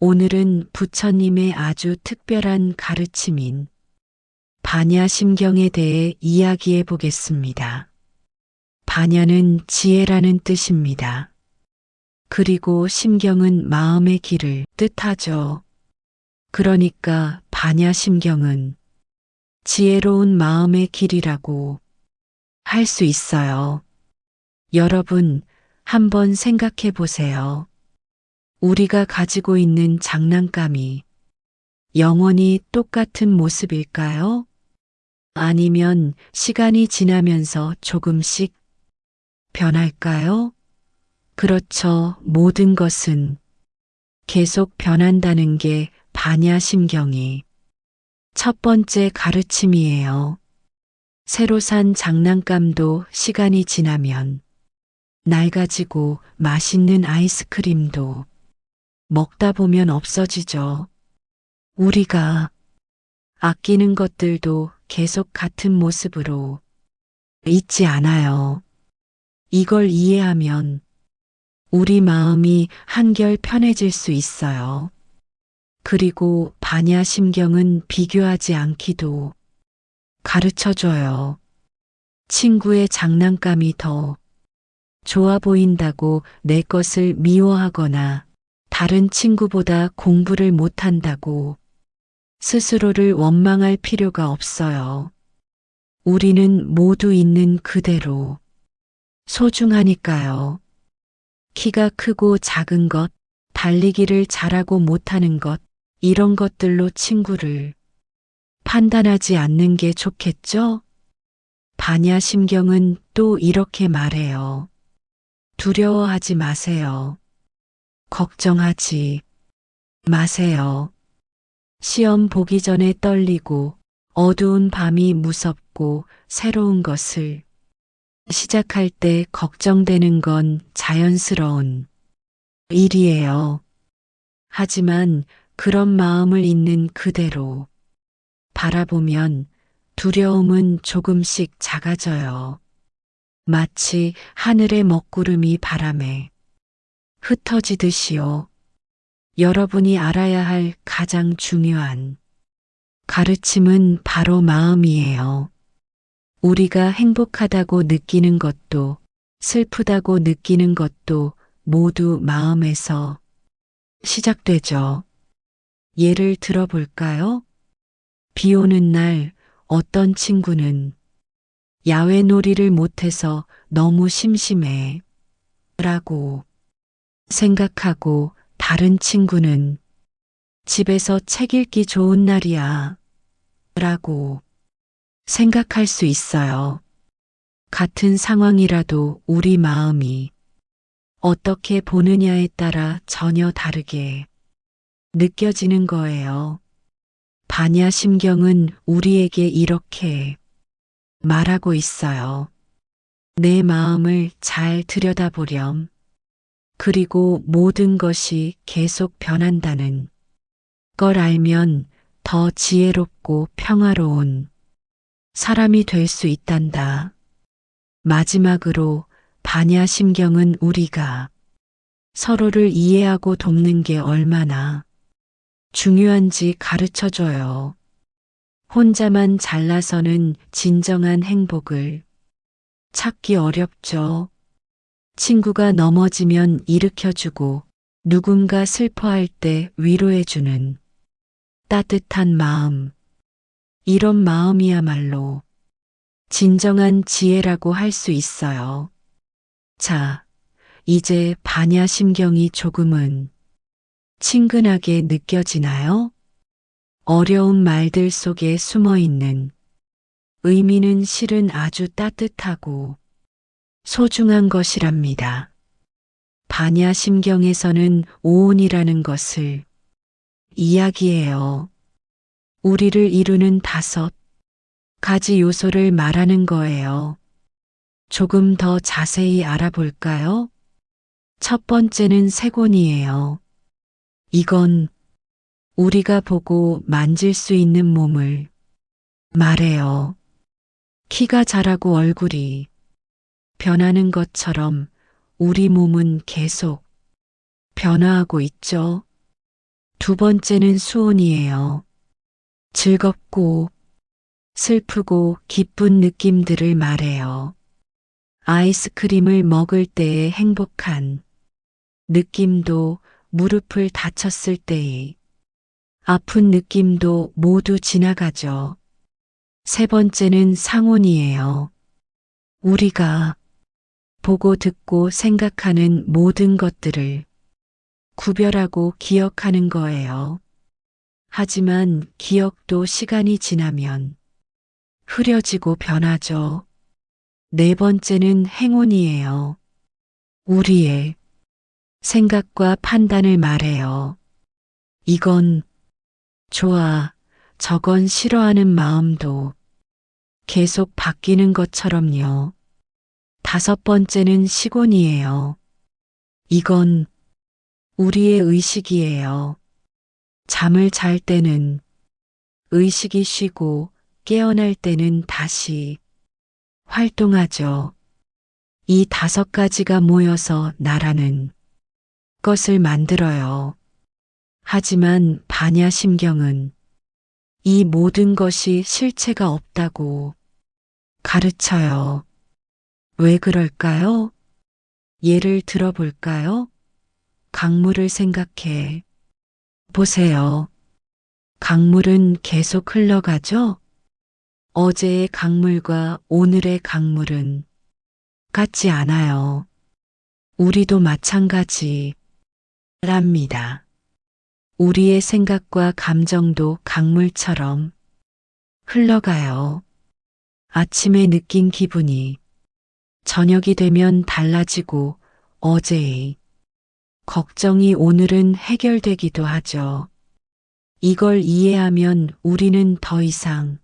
오늘은 부처님의 아주 특별한 가르침인 반야심경에 대해 이야기해 보겠습니다. 반야는 지혜라는 뜻입니다. 그리고 심경은 마음의 길을 뜻하죠. 그러니까 반야심경은 지혜로운 마음의 길이라고 할 수 있어요. 여러분, 한번 생각해 보세요. 우리가 가지고 있는 장난감이 영원히 똑같은 모습일까요? 아니면 시간이 지나면서 조금씩 변할까요? 그렇죠. 모든 것은 계속 변한다는 게 반야심경이 첫 번째 가르침이에요. 새로 산 장난감도 시간이 지나면 낡아지고 맛있는 아이스크림도 먹다 보면 없어지죠. 우리가 아끼는 것들도 계속 같은 모습으로 있지 않아요. 이걸 이해하면 우리 마음이 한결 편해질 수 있어요. 그리고 반야심경은 비교하지 않기도 가르쳐줘요. 친구의 장난감이 더 좋아 보인다고 내 것을 미워하거나 다른 친구보다 공부를 못한다고 스스로를 원망할 필요가 없어요. 우리는 모두 있는 그대로 소중하니까요. 키가 크고 작은 것, 달리기를 잘하고 못하는 것, 이런 것들로 친구를 판단하지 않는 게 좋겠죠? 반야심경은 또 이렇게 말해요. 두려워하지 마세요. 걱정하지 마세요. 시험 보기 전에 떨리고 어두운 밤이 무섭고 새로운 것을 시작할 때 걱정되는 건 자연스러운 일이에요. 하지만 그런 마음을 있는 그대로 바라보면 두려움은 조금씩 작아져요. 마치 하늘의 먹구름이 바람에 흩어지듯이요. 여러분이 알아야 할 가장 중요한 가르침은 바로 마음이에요. 우리가 행복하다고 느끼는 것도 슬프다고 느끼는 것도 모두 마음에서 시작되죠. 예를 들어 볼까요? 비 오는 날 어떤 친구는 야외 놀이를 못해서 너무 심심해 라고 생각하고, 다른 친구는 집에서 책 읽기 좋은 날이야 라고 생각할 수 있어요. 같은 상황이라도 우리 마음이 어떻게 보느냐에 따라 전혀 다르게 느껴지는 거예요. 반야심경은 우리에게 이렇게 말하고 있어요. 내 마음을 잘 들여다보렴. 그리고 모든 것이 계속 변한다는 걸 알면 더 지혜롭고 평화로운 사람이 될 수 있단다. 마지막으로 반야심경은 우리가 서로를 이해하고 돕는 게 얼마나 중요한지 가르쳐줘요. 혼자만 잘나서는 진정한 행복을 찾기 어렵죠. 친구가 넘어지면 일으켜주고 누군가 슬퍼할 때 위로해주는 따뜻한 마음. 이런 마음이야말로 진정한 지혜라고 할 수 있어요. 자, 이제 반야심경이 조금은 친근하게 느껴지나요? 어려운 말들 속에 숨어 있는 의미는 실은 아주 따뜻하고 소중한 것이랍니다. 반야심경에서는 오온이라는 것을 이야기해요. 우리를 이루는 5가지 요소를 말하는 거예요. 조금 더 자세히 알아볼까요? 첫 번째는 세곤이에요. 이건 우리가 보고 만질 수 있는 몸을 말해요. 키가 자라고 얼굴이 변하는 것처럼 우리 몸은 계속 변화하고 있죠. 두 번째는 수온이에요. 즐겁고 슬프고 기쁜 느낌들을 말해요. 아이스크림을 먹을 때의 행복한 느낌도, 무릎을 다쳤을 때의 아픈 느낌도 모두 지나가죠. 세 번째는 상온이에요. 우리가 보고 듣고 생각하는 모든 것들을 구별하고 기억하는 거예요. 하지만 기억도 시간이 지나면 흐려지고 변하죠. 네 번째는 행운이에요. 우리의 생각과 판단을 말해요. 이건 좋아, 저건 싫어하는 마음도 계속 바뀌는 것처럼요. 다섯 번째는 시곤이에요. 이건 우리의 의식이에요. 잠을 잘 때는 의식이 쉬고 깨어날 때는 다시 활동하죠. 이 다섯 가지가 모여서 나라는 것을 만들어요. 하지만 반야심경은 이 모든 것이 실체가 없다고 가르쳐요. 왜 그럴까요? 예를 들어볼까요? 강물을 생각해 보세요. 강물은 계속 흘러가죠? 어제의 강물과 오늘의 강물은 같지 않아요. 우리도 마찬가지랍니다. 우리의 생각과 감정도 강물처럼 흘러가요. 아침에 느낀 기분이 저녁이 되면 달라지고 어제의 걱정이 오늘은 해결되기도 하죠. 이걸 이해하면 우리는 더 이상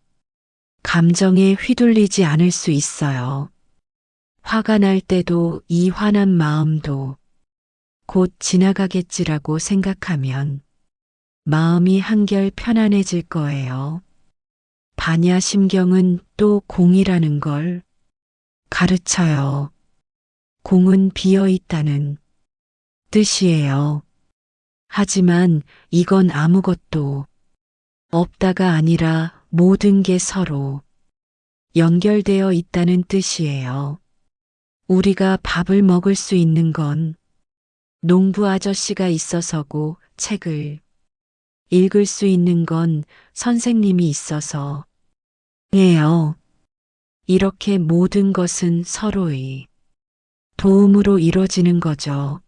감정에 휘둘리지 않을 수 있어요. 화가 날 때도 이 화난 마음도 곧 지나가겠지라고 생각하면 마음이 한결 편안해질 거예요. 반야심경은 또 공이라는 걸 가르쳐요. 공은 비어 있다는 뜻이에요. 하지만 이건 아무것도 없다가 아니라 모든 게 서로 연결되어 있다는 뜻이에요. 우리가 밥을 먹을 수 있는 건 농부 아저씨가 있어서고 책을 읽을 수 있는 건 선생님이 있어서 예요. 이렇게 모든 것은 서로의 도움으로 이루어지는 거죠.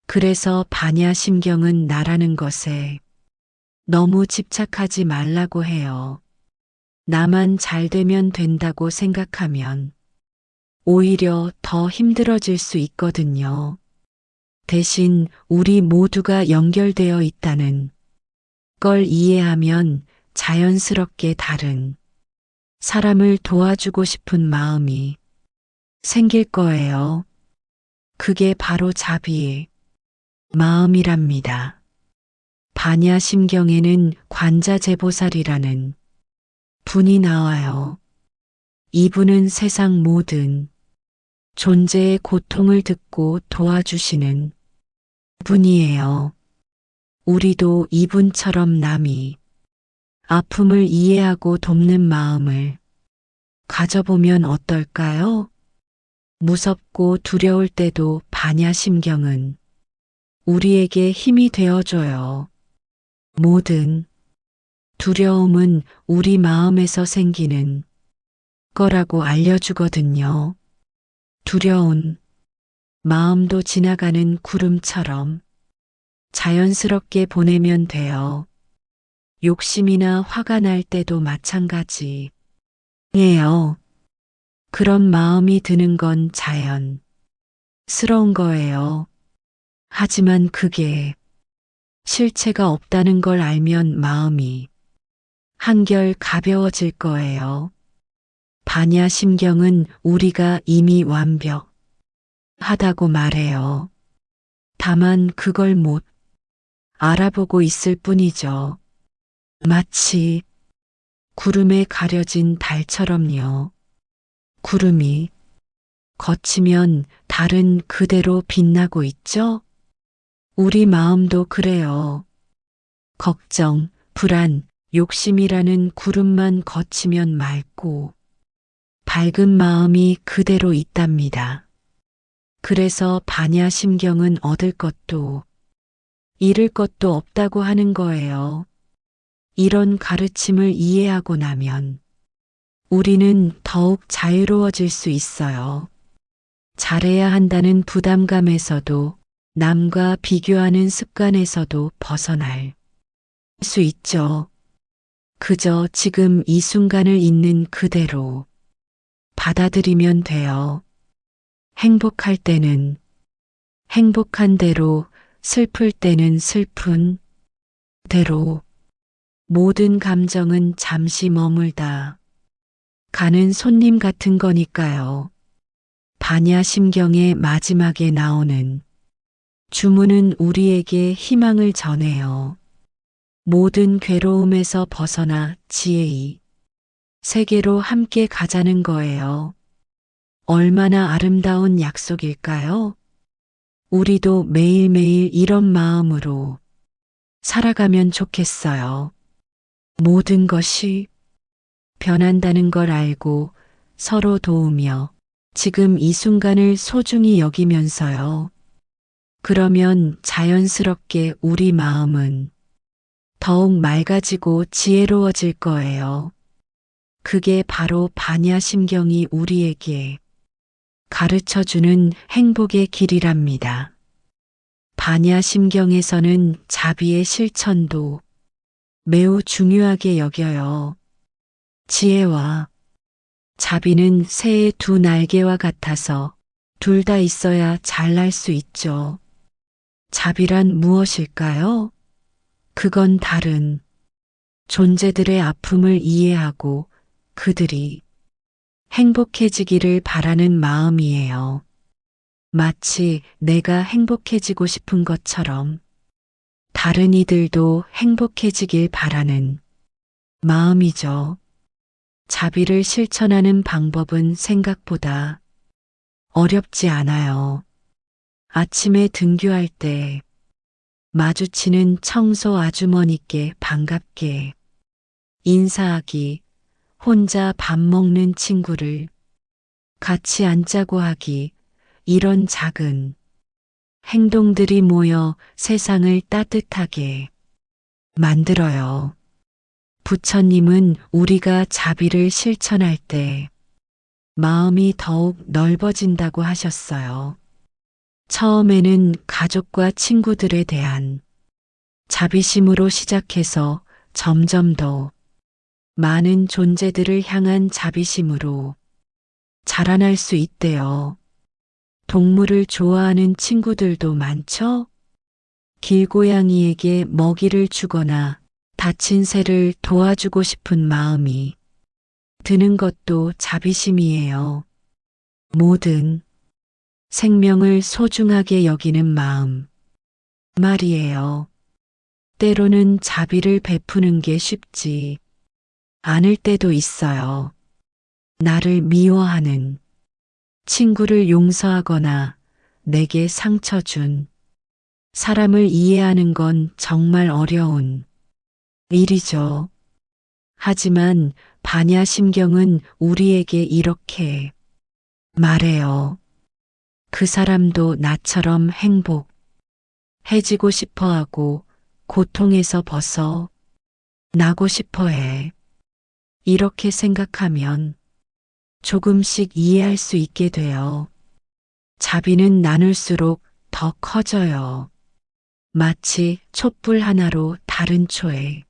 그래서 반야심경은 나라는 것에 너무 집착하지 말라고 해요. 나만 잘 되면 된다고 생각하면 오히려 더 힘들어질 수 있거든요. 대신 우리 모두가 연결되어 있다는 걸 이해하면 자연스럽게 다른 사람을 도와주고 싶은 마음이 생길 거예요. 그게 바로 자비의 마음이랍니다. 반야심경에는 관자재보살이라는 분이 나와요. 이분은 세상 모든 존재의 고통을 듣고 도와주시는 분이에요. 우리도 이분처럼 남이 아픔을 이해하고 돕는 마음을 가져보면 어떨까요? 무섭고 두려울 때도 반야심경은 우리에게 힘이 되어줘요. 모든 두려움은 우리 마음에서 생기는 거라고 알려주거든요. 두려운 마음도 지나가는 구름처럼 자연스럽게 보내면 돼요. 욕심이나 화가 날 때도 마찬가지예요. 그런 마음이 드는 건 자연스러운 거예요. 하지만 그게 실체가 없다는 걸 알면 마음이 한결 가벼워질 거예요. 반야심경은 우리가 이미 완벽하다고 말해요. 다만 그걸 못 알아보고 있을 뿐이죠. 마치 구름에 가려진 달처럼요. 구름이 거치면 달은 그대로 빛나고 있죠? 우리 마음도 그래요. 걱정, 불안, 욕심이라는 구름만 거치면 맑고 밝은 마음이 그대로 있답니다. 그래서 반야심경은 얻을 것도 잃을 것도 없다고 하는 거예요. 이런 가르침을 이해하고 나면 우리는 더욱 자유로워질 수 있어요. 잘해야 한다는 부담감에서도 남과 비교하는 습관에서도 벗어날 수 있죠. 그저 지금 이 순간을 있는 그대로 받아들이면 돼요. 행복할 때는 행복한 대로, 슬플 때는 슬픈 대로, 모든 감정은 잠시 머물다 가는 손님 같은 거니까요. 반야심경의 마지막에 나오는 주문은 우리에게 희망을 전해요. 모든 괴로움에서 벗어나 지혜의 세계로 함께 가자는 거예요. 얼마나 아름다운 약속일까요? 우리도 매일매일 이런 마음으로 살아가면 좋겠어요. 모든 것이 변한다는 걸 알고 서로 도우며 지금 이 순간을 소중히 여기면서요. 그러면 자연스럽게 우리 마음은 더욱 맑아지고 지혜로워질 거예요. 그게 바로 반야심경이 우리에게 가르쳐주는 행복의 길이랍니다. 반야심경에서는 자비의 실천도 매우 중요하게 여겨요. 지혜와 자비는 새의 두 날개와 같아서 둘 다 있어야 잘 날 수 있죠. 자비란 무엇일까요? 그건 다른 존재들의 아픔을 이해하고 그들이 행복해지기를 바라는 마음이에요. 마치 내가 행복해지고 싶은 것처럼 다른 이들도 행복해지길 바라는 마음이죠. 자비를 실천하는 방법은 생각보다 어렵지 않아요. 아침에 등교할 때 마주치는 청소 아주머니께 반갑게 인사하기, 혼자 밥 먹는 친구를 같이 앉자고 하기, 이런 작은 행동들이 모여 세상을 따뜻하게 만들어요. 부처님은 우리가 자비를 실천할 때 마음이 더욱 넓어진다고 하셨어요. 처음에는 가족과 친구들에 대한 자비심으로 시작해서 점점 더 많은 존재들을 향한 자비심으로 자라날 수 있대요. 동물을 좋아하는 친구들도 많죠? 길고양이에게 먹이를 주거나 다친 새를 도와주고 싶은 마음이 드는 것도 자비심이에요. 모든 생명을 소중하게 여기는 마음 말이에요. 때로는 자비를 베푸는 게 쉽지 않을 때도 있어요. 나를 미워하는 친구를 용서하거나 내게 상처 준 사람을 이해하는 건 정말 어려운 일이죠. 하지만 반야심경은 우리에게 이렇게 말해요. 그 사람도 나처럼 행복해지고 싶어 하고 고통에서 벗어 나고 싶어 해. 이렇게 생각하면 조금씩 이해할 수 있게 돼요. 자비는 나눌수록 더 커져요. 마치 촛불 하나로 다른 초에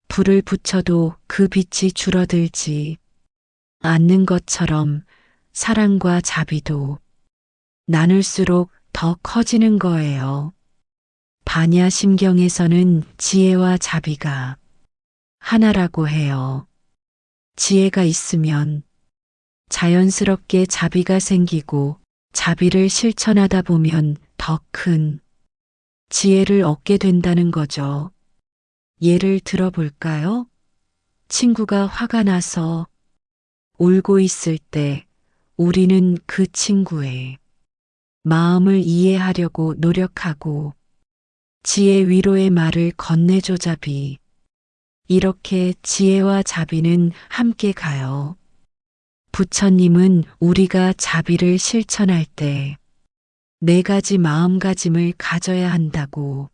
불을 붙여도 그 빛이 줄어들지 않는 것처럼 사랑과 자비도 나눌수록 더 커지는 거예요. 반야심경에서는 지혜와 자비가 하나라고 해요. 지혜가 있으면 자연스럽게 자비가 생기고 자비를 실천하다 보면 더 큰 지혜를 얻게 된다는 거죠. 예를 들어볼까요? 친구가 화가 나서 울고 있을 때 우리는 그 친구의 마음을 이해하려고 노력하고 지혜 위로의 말을 건네줘 자비. 이렇게 지혜와 자비는 함께 가요. 부처님은 우리가 자비를 실천할 때 4가지 마음가짐을 가져야 한다고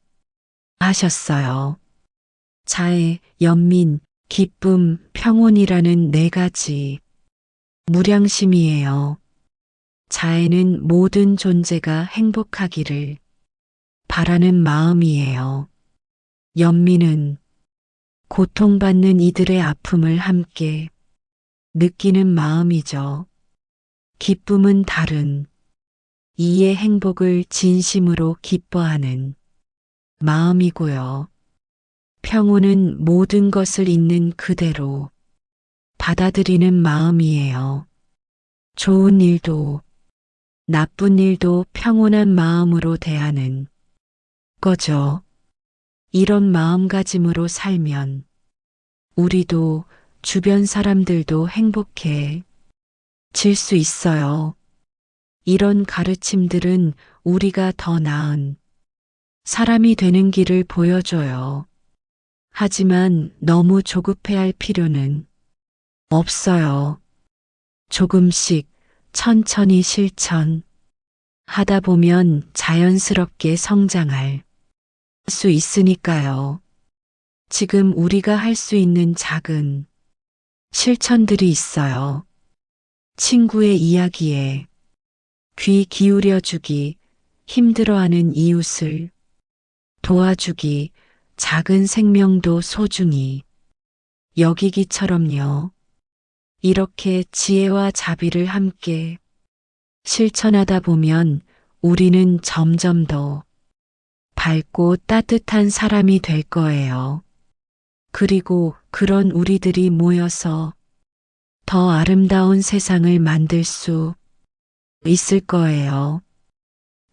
하셨어요. 자애, 연민, 기쁨, 평온이라는 4가지. 무량심이에요. 자애는 모든 존재가 행복하기를 바라는 마음이에요. 연민은 고통받는 이들의 아픔을 함께 느끼는 마음이죠. 기쁨은 다른 이의 행복을 진심으로 기뻐하는 마음이고요. 평온은 모든 것을 있는 그대로 받아들이는 마음이에요. 좋은 일도 나쁜 일도 평온한 마음으로 대하는 거죠. 이런 마음가짐으로 살면 우리도 주변 사람들도 행복해 질 수 있어요. 이런 가르침들은 우리가 더 나은 사람이 되는 길을 보여줘요. 하지만 너무 조급해할 필요는 없어요. 조금씩 천천히 실천 하다 보면 자연스럽게 성장할 수 있으니까요. 지금 우리가 할 수 있는 작은 실천들이 있어요. 친구의 이야기에 귀 기울여 주기, 힘들어하는 이웃을 도와주기, 작은 생명도 소중히 여기기처럼요. 이렇게 지혜와 자비를 함께 실천하다 보면 우리는 점점 더 밝고 따뜻한 사람이 될 거예요. 그리고 그런 우리들이 모여서 더 아름다운 세상을 만들 수 있을 거예요.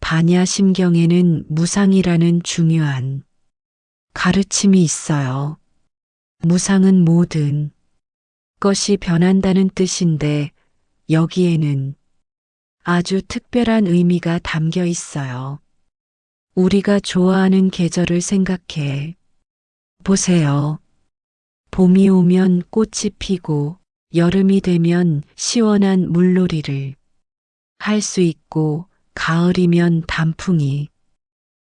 반야심경에는 무상이라는 중요한 가르침이 있어요. 무상은 모든 것이 변한다는 뜻인데 여기에는 아주 특별한 의미가 담겨 있어요. 우리가 좋아하는 계절을 생각해 보세요. 봄이 오면 꽃이 피고 여름이 되면 시원한 물놀이를 할 수 있고 가을이면 단풍이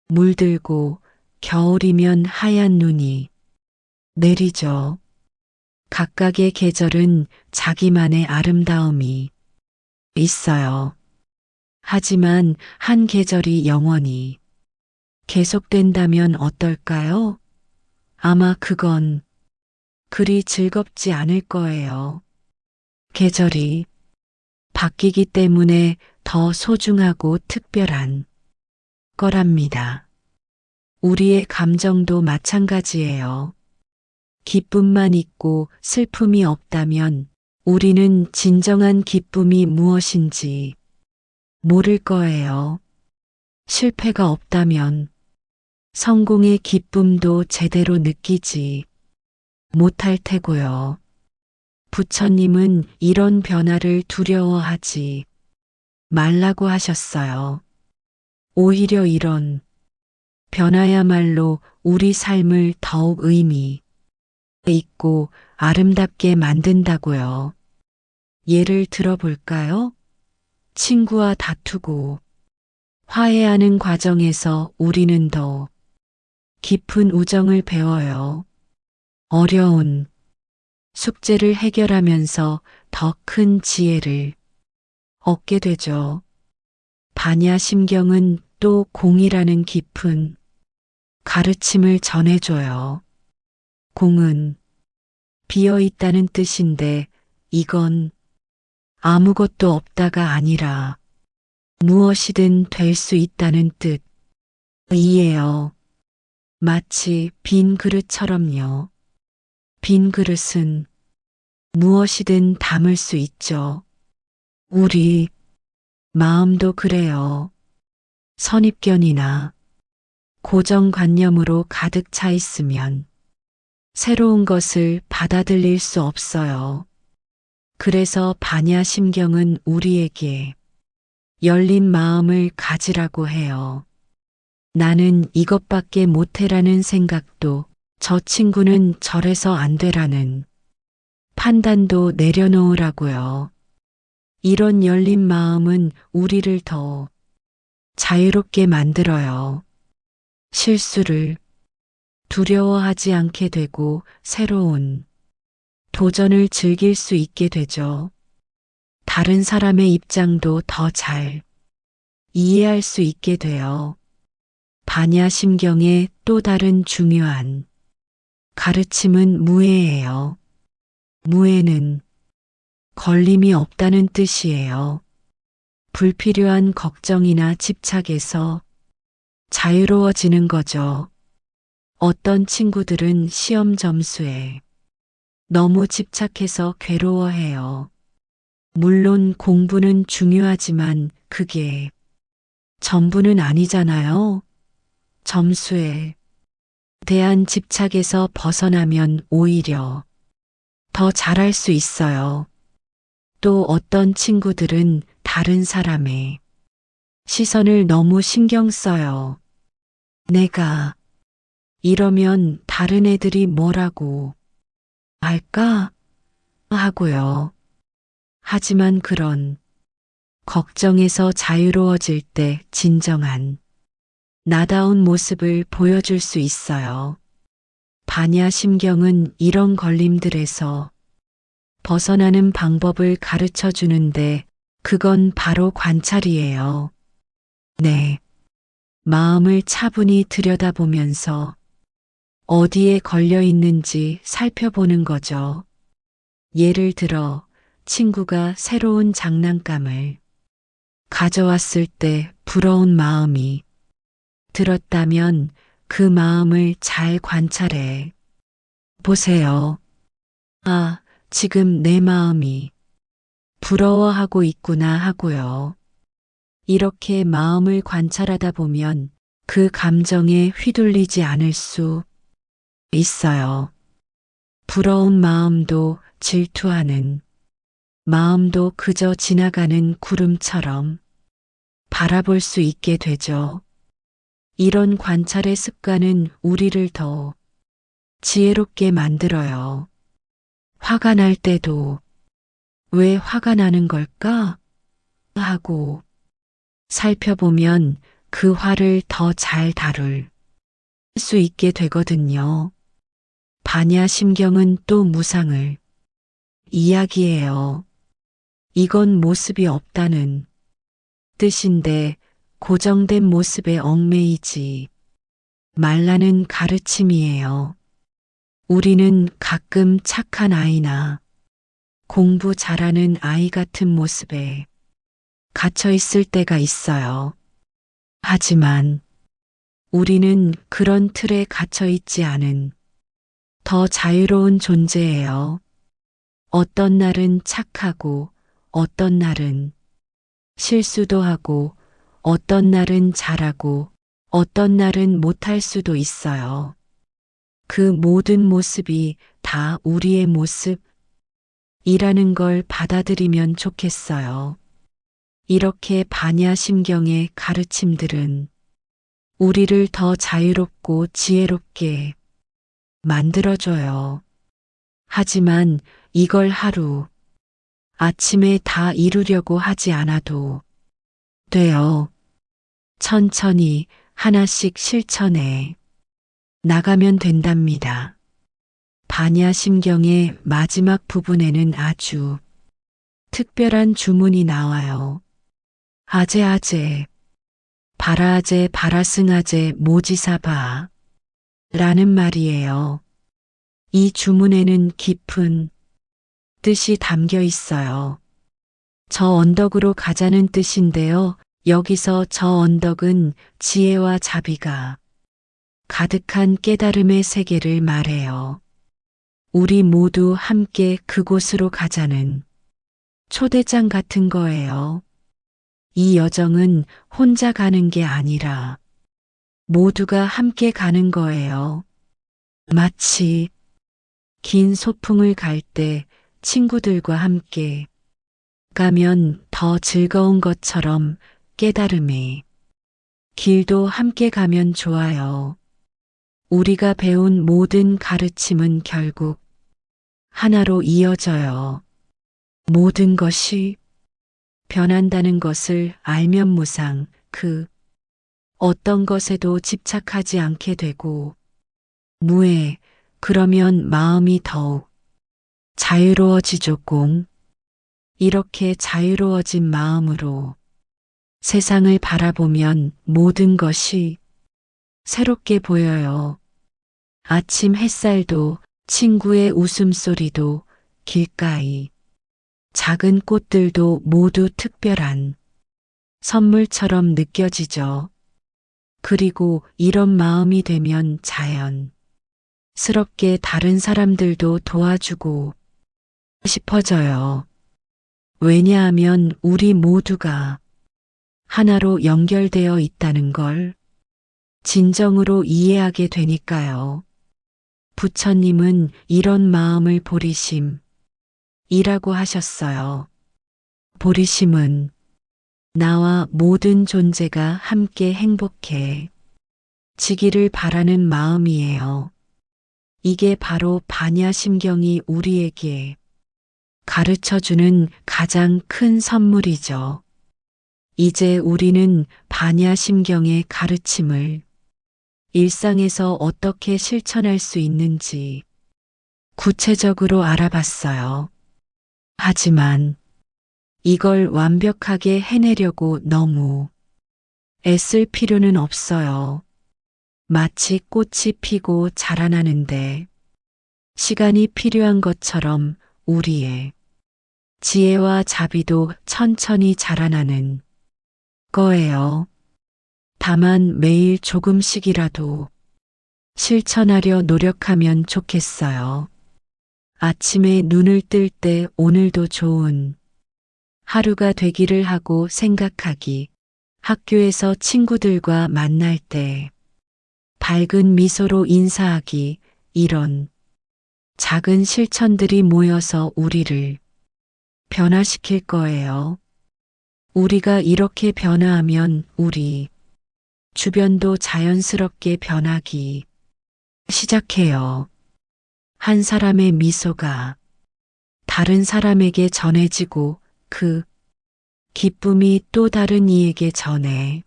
물들고 겨울이면 하얀 눈이 내리죠. 각각의 계절은 자기만의 아름다움이 있어요. 하지만 한 계절이 영원히 계속된다면 어떨까요? 아마 그건 그리 즐겁지 않을 거예요. 계절이 바뀌기 때문에 더 소중하고 특별한 거랍니다. 우리의 감정도 마찬가지예요. 기쁨만 있고 슬픔이 없다면 우리는 진정한 기쁨이 무엇인지 모를 거예요. 실패가 없다면 성공의 기쁨도 제대로 느끼지 못할 테고요. 부처님은 이런 변화를 두려워하지 말라고 하셨어요. 오히려 이런 변화야말로 우리 삶을 더욱 의미 있고 아름답게 만든다고요. 예를 들어볼까요? 친구와 다투고 화해하는 과정에서 우리는 더 깊은 우정을 배워요. 어려운 숙제를 해결하면서 더 큰 지혜를 얻게 되죠. 반야심경은 또 공이라는 깊은 가르침을 전해줘요. 공은 비어 있다는 뜻인데 이건 아무것도 없다가 아니라 무엇이든 될 수 있다는 뜻이에요. 마치 빈 그릇처럼요. 빈 그릇은 무엇이든 담을 수 있죠. 우리 마음도 그래요. 선입견이나 고정관념으로 가득 차 있으면 새로운 것을 받아들일 수 없어요. 그래서 반야심경은 우리에게 열린 마음을 가지라고 해요. 나는 이것밖에 못해라는 생각도, 저 친구는 저래서 안 되라는 판단도 내려놓으라고요. 이런 열린 마음은 우리를 더 자유롭게 만들어요. 실수를 두려워하지 않게 되고 새로운 도전을 즐길 수 있게 되죠. 다른 사람의 입장도 더 잘 이해할 수 있게 돼요. 반야심경의 또 다른 중요한 가르침은 무해예요. 무해는 걸림이 없다는 뜻이에요. 불필요한 걱정이나 집착에서 자유로워지는 거죠. 어떤 친구들은 시험 점수에 너무 집착해서 괴로워해요. 물론 공부는 중요하지만 그게 전부는 아니잖아요. 점수에 대한 집착에서 벗어나면 오히려 더 잘할 수 있어요. 또 어떤 친구들은 다른 사람의 시선을 너무 신경 써요. 내가 이러면 다른 애들이 뭐라고 할까? 하고요. 하지만 그런 걱정에서 자유로워질 때 진정한 나다운 모습을 보여줄 수 있어요. 반야심경은 이런 걸림들에서 벗어나는 방법을 가르쳐 주는데 그건 바로 관찰이에요. 네. 마음을 차분히 들여다보면서 어디에 걸려 있는지 살펴보는 거죠. 예를 들어 친구가 새로운 장난감을 가져왔을 때 부러운 마음이 들었다면 그 마음을 잘 관찰해 보세요. 아, 지금 내 마음이 부러워하고 있구나 하고요. 이렇게 마음을 관찰하다 보면 그 감정에 휘둘리지 않을 수 있어요. 부러운 마음도 질투하는 마음도 그저 지나가는 구름처럼 바라볼 수 있게 되죠. 이런 관찰의 습관은 우리를 더 지혜롭게 만들어요. 화가 날 때도 왜 화가 나는 걸까? 하고 살펴보면 그 화를 더 잘 다룰 수 있게 되거든요. 반야심경은 또 무상을 이야기해요. 이건 모습이 없다는 뜻인데 고정된 모습에 얽매이지 말라는 가르침이에요. 우리는 가끔 착한 아이나 공부 잘하는 아이 같은 모습에 갇혀 있을 때가 있어요. 하지만 우리는 그런 틀에 갇혀 있지 않은 더 자유로운 존재예요. 어떤 날은 착하고 어떤 날은 실수도 하고 어떤 날은 잘하고 어떤 날은 못할 수도 있어요. 그 모든 모습이 다 우리의 모습이라는 걸 받아들이면 좋겠어요. 이렇게 반야심경의 가르침들은 우리를 더 자유롭고 지혜롭게 만들어줘요. 하지만 이걸 하루 아침에 다 이루려고 하지 않아도 돼요. 천천히 하나씩 실천해 나가면 된답니다. 반야심경의 마지막 부분에는 아주 특별한 주문이 나와요. 아제아제, 바라아제 바라승아제 모지사바 라는 말이에요. 이 주문에는 깊은 뜻이 담겨 있어요. 저 언덕으로 가자는 뜻인데요. 여기서 저 언덕은 지혜와 자비가 가득한 깨달음의 세계를 말해요. 우리 모두 함께 그곳으로 가자는 초대장 같은 거예요. 이 여정은 혼자 가는 게 아니라 모두가 함께 가는 거예요. 마치 긴 소풍을 갈 때 친구들과 함께 가면 더 즐거운 것처럼 깨달음의 길도 함께 가면 좋아요. 우리가 배운 모든 가르침은 결국 하나로 이어져요. 모든 것이 변한다는 것을 알면 무상, 어떤 것에도 집착하지 않게 되고, 무해, 그러면 마음이 더욱 자유로워지죠. 이렇게 자유로워진 마음으로 세상을 바라보면 모든 것이 새롭게 보여요. 아침 햇살도, 친구의 웃음소리도, 길가의 작은 꽃들도 모두 특별한 선물처럼 느껴지죠. 그리고 이런 마음이 되면 자연스럽게 다른 사람들도 도와주고 싶어져요. 왜냐하면 우리 모두가 하나로 연결되어 있다는 걸 진정으로 이해하게 되니까요. 부처님은 이런 마음을 보리심이라고 하셨어요. 보리심은 나와 모든 존재가 함께 행복해 지기를 바라는 마음이에요. 이게 바로 반야심경이 우리에게 가르쳐주는 가장 큰 선물이죠. 이제 우리는 반야심경의 가르침을 일상에서 어떻게 실천할 수 있는지 구체적으로 알아봤어요. 하지만 이걸 완벽하게 해내려고 너무 애쓸 필요는 없어요. 마치 꽃이 피고 자라나는데 시간이 필요한 것처럼 우리의 지혜와 자비도 천천히 자라나는 거예요. 다만 매일 조금씩이라도 실천하려 노력하면 좋겠어요. 아침에 눈을 뜰 때 오늘도 좋은 하루가 되기를 하고 생각하기. 학교에서 친구들과 만날 때 밝은 미소로 인사하기. 이런 작은 실천들이 모여서 우리를 변화시킬 거예요. 우리가 이렇게 변화하면 우리 주변도 자연스럽게 변하기 시작해요. 한 사람의 미소가 다른 사람에게 전해지고 그 기쁨이 또 다른 이에게 전해지면서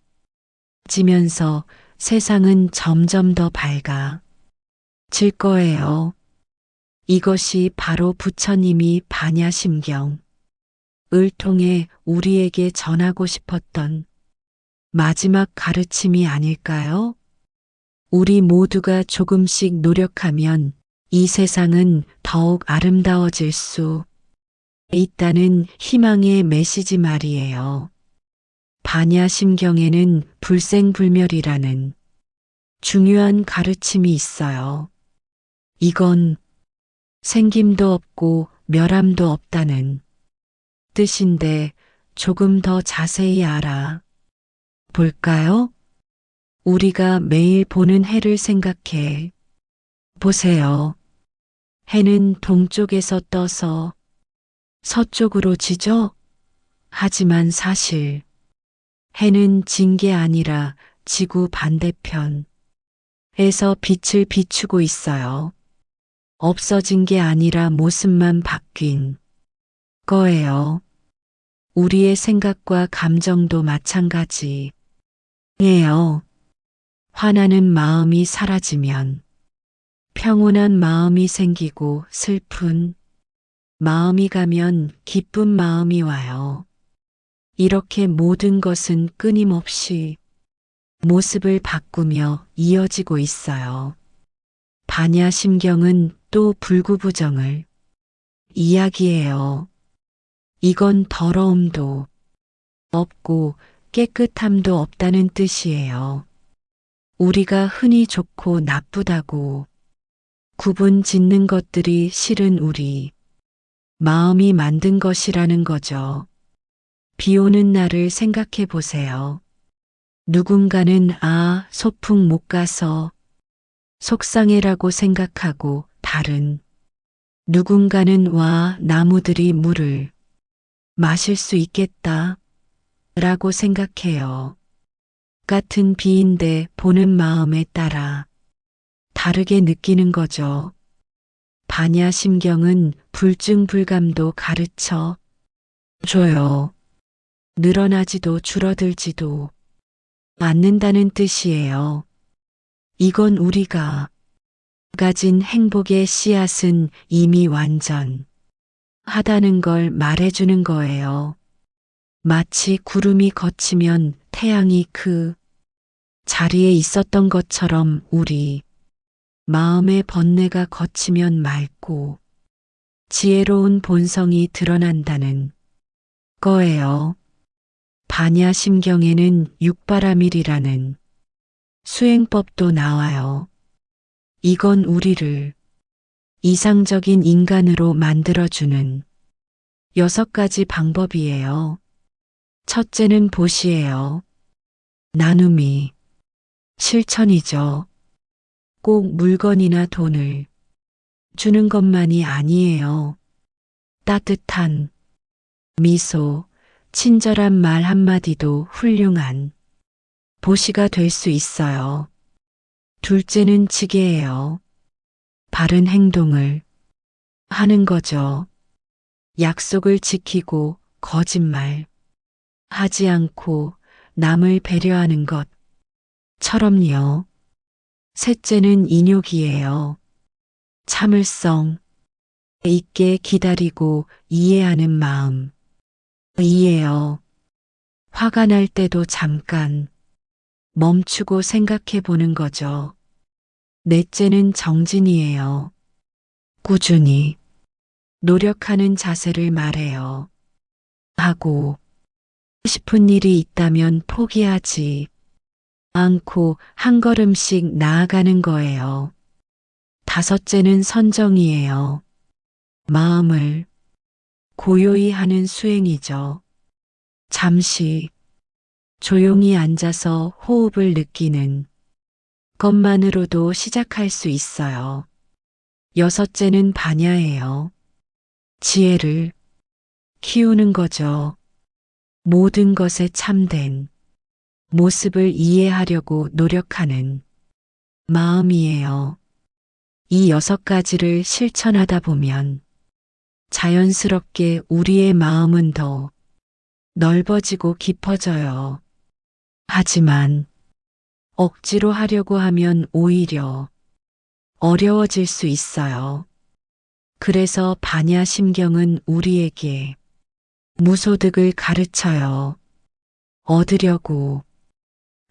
세상은 점점 더 밝아질 거예요. 이것이 바로 부처님이 반야심경을 통해 우리에게 전하고 싶었던 마지막 가르침이 아닐까요? 우리 모두가 조금씩 노력하면 이 세상은 더욱 아름다워질 수 있다는 희망의 메시지 말이에요. 반야심경에는 불생불멸이라는 중요한 가르침이 있어요. 이건 생김도 없고 멸함도 없다는 뜻인데 조금 더 자세히 알아볼까요? 우리가 매일 보는 해를 생각해 보세요. 해는 동쪽에서 떠서 서쪽으로 지죠? 하지만 사실 해는 진 게 아니라 지구 반대편에서 빛을 비추고 있어요. 없어진 게 아니라 모습만 바뀐 거예요. 우리의 생각과 감정도 마찬가지예요. 화나는 마음이 사라지면 평온한 마음이 생기고 슬픈 마음이 가면 기쁜 마음이 와요. 이렇게 모든 것은 끊임없이 모습을 바꾸며 이어지고 있어요. 반야심경은 또 불구부정을 이야기해요. 이건 더러움도 없고 깨끗함도 없다는 뜻이에요. 우리가 흔히 좋고 나쁘다고 구분 짓는 것들이 실은 우리 마음이 만든 것이라는 거죠. 비 오는 날을 생각해 보세요. 누군가는 소풍 못 가서 속상해라고 생각하고 다른 누군가는 나무들이 물을 마실 수 있겠다 라고 생각해요. 같은 비인데 보는 마음에 따라 다르게 느끼는 거죠. 반야심경은 불증불감도 가르쳐 줘요. 늘어나지도 줄어들지도 않는다는 뜻이에요. 이건 우리가 가진 행복의 씨앗은 이미 완전 하다는 걸 말해주는 거예요. 마치 구름이 걷히면 태양이 그 자리에 있었던 것처럼 우리 마음의 번뇌가 걷히면 맑고 지혜로운 본성이 드러난다는 거예요. 반야심경에는 육바라밀이라는 수행법도 나와요. 이건 우리를 이상적인 인간으로 만들어주는 6가지 방법이에요. 첫째는 보시예요. 나눔이 실천이죠. 꼭 물건이나 돈을 주는 것만이 아니에요. 따뜻한 미소, 친절한 말 한마디도 훌륭한 보시가 될 수 있어요. 둘째는 지게예요. 바른 행동을 하는 거죠. 약속을 지키고 거짓말 하지 않고 남을 배려하는 것처럼요. 셋째는 인욕이에요. 참을성 있게 기다리고 이해하는 마음 이에요. 화가 날 때도 잠깐 멈추고 생각해 보는 거죠. 넷째는 정진이에요. 꾸준히 노력하는 자세를 말해요. 하고 싶은 일이 있다면 포기하지 않고 한 걸음씩 나아가는 거예요. 다섯째는 선정이에요. 마음을 고요히 하는 수행이죠. 잠시 조용히 앉아서 호흡을 느끼는 것만으로도 시작할 수 있어요. 여섯째는 반야예요. 지혜를 키우는 거죠. 모든 것에 참된 모습을 이해하려고 노력하는 마음이에요. 이 6가지를 실천하다 보면 자연스럽게 우리의 마음은 더 넓어지고 깊어져요. 하지만 억지로 하려고 하면 오히려 어려워질 수 있어요. 그래서 반야심경은 우리에게 무소득을 가르쳐요. 얻으려고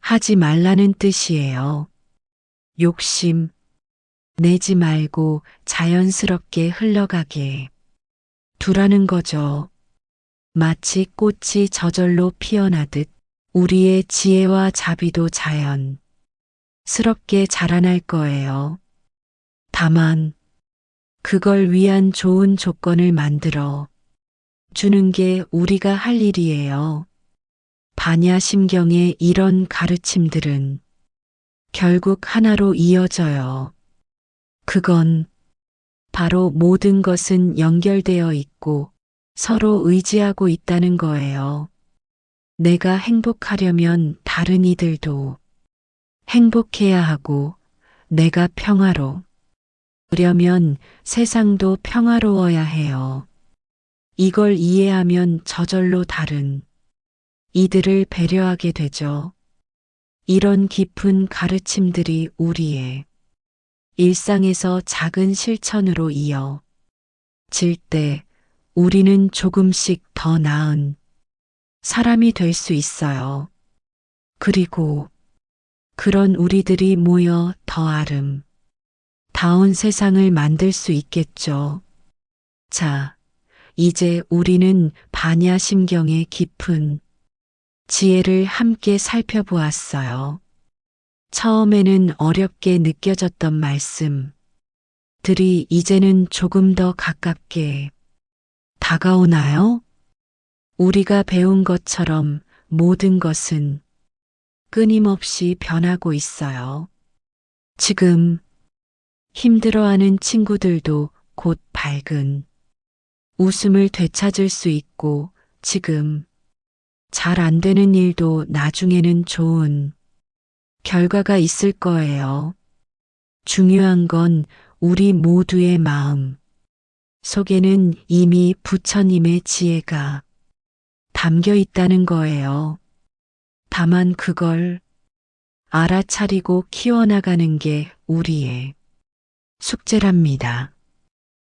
하지 말라는 뜻이에요. 욕심 내지 말고 자연스럽게 흘러가게 두라는 거죠. 마치 꽃이 저절로 피어나듯 우리의 지혜와 자비도 자연스럽게 자라날 거예요. 다만 그걸 위한 좋은 조건을 만들어 주는 게 우리가 할 일이에요. 반야심경의 이런 가르침들은 결국 하나로 이어져요. 그건 바로 모든 것은 연결되어 있고 서로 의지하고 있다는 거예요. 내가 행복하려면 다른 이들도 행복해야 하고 내가 평화로우려면 세상도 평화로워야 해요. 이걸 이해하면 저절로 다른 이들을 배려하게 되죠. 이런 깊은 가르침들이 우리의 일상에서 작은 실천으로 이어질 때 우리는 조금씩 더 나은 사람이 될 수 있어요. 그리고 그런 우리들이 모여 더 아름다운 세상을 만들 수 있겠죠. 자, 이제 우리는 반야심경의 깊은 지혜를 함께 살펴보았어요. 처음에는 어렵게 느껴졌던 말씀들이 이제는 조금 더 가깝게 다가오나요? 우리가 배운 것처럼 모든 것은 끊임없이 변하고 있어요. 지금 힘들어하는 친구들도 곧 밝은 웃음을 되찾을 수 있고 지금 잘 안 되는 일도 나중에는 좋은 결과가 있을 거예요. 중요한 건 우리 모두의 마음 속에는 이미 부처님의 지혜가 담겨 있다는 거예요. 다만 그걸 알아차리고 키워나가는 게 우리의 숙제랍니다.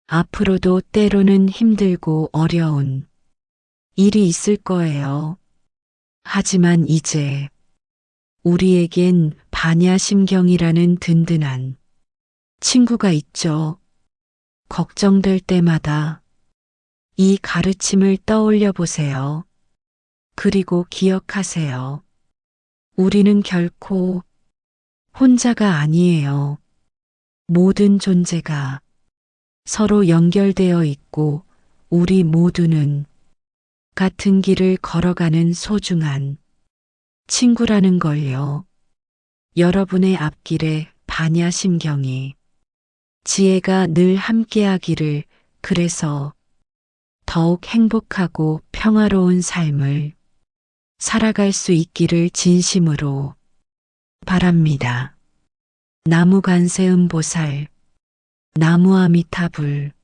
앞으로도 때로는 힘들고 어려운 일이 있을 거예요. 하지만 이제 우리에겐 반야심경이라는 든든한 친구가 있죠. 걱정될 때마다 이 가르침을 떠올려 보세요. 그리고 기억하세요. 우리는 결코 혼자가 아니에요. 모든 존재가 서로 연결되어 있고 우리 모두는 같은 길을 걸어가는 소중한 친구라는 걸요. 여러분의 앞길에 반야심경이 지혜가 늘 함께하기를 그래서 더욱 행복하고 평화로운 삶을 살아갈 수 있기를 진심으로 바랍니다. 나무관세음보살, 나무아미타불